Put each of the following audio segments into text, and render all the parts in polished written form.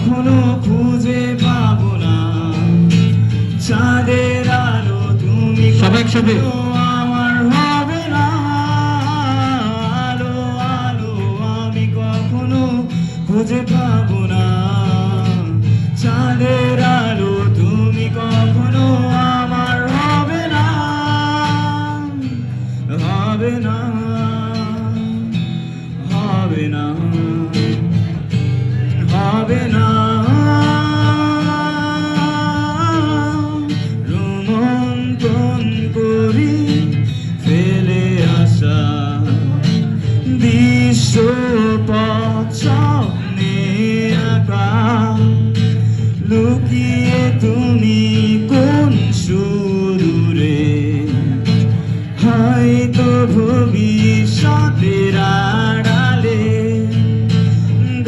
কখনো খুঁজে পাবো না। চাঁদের আলো তুমি সবাই একসাথে। কখনো আমার হবে না। আলো আলো আমি কখনো খুঁজে পাবো না। চাঁদের আলো তুমি কখনো আমার হবে না, হবে না, হবে না, হবে না। রোমন্থন করি ফেলে আসা দৃশ্যপট স্বপ্নে আঁকা। লুকিয়ে তুমি কোন সুদূরে, হয়তো ভবিষ্যতের আড়ালে।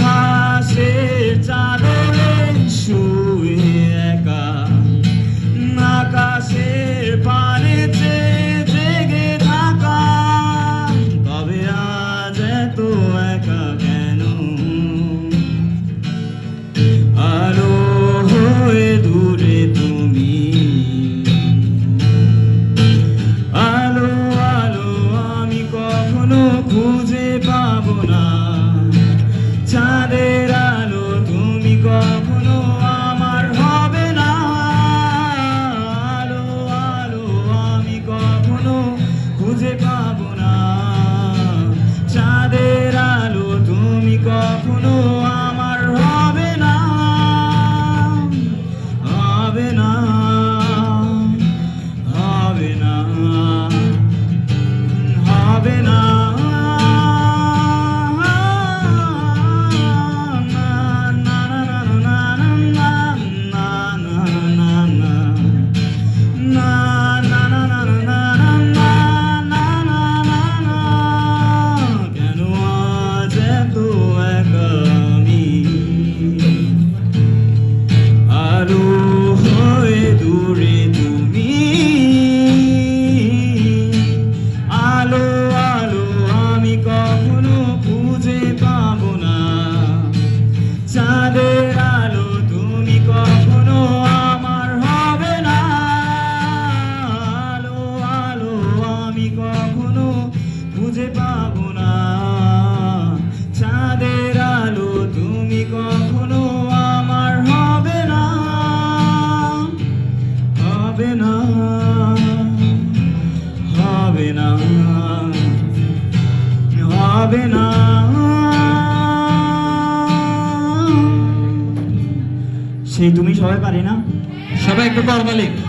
ঘাসের চাদরে শুয়ে একা, আকাশের পানেতে জেগে থাকা। তবে আজ এত একা কেন? আলো হয়ে দূরে তুমি, আলো আলো আমি কখনো খুঁজে পাবো না। চাঁদের আলো তুমি কখনো আমার হবে না। আলো আলো আমি কখনো খুঁজে পাবো না। চাঁদের আলো তুমি কখনো আমার হবে না, হবে না, হবে না, হবে না। কেন আজ এত একা আমি? আলো হয়ে দূরে তুমি, আলো আলো আমি কখনো খুঁজে পাবো না। চাঁদের আলো তুমি কখনো আমার হবে না। আলো আলো আমি কখনো খুঁজে পাবো না। চাঁদের আলো তুমি কখনো আমার হবে না, হবে না, হবে না, হবে না। সেই তুমি সবাই পারি না? সবাই একটু করতালি।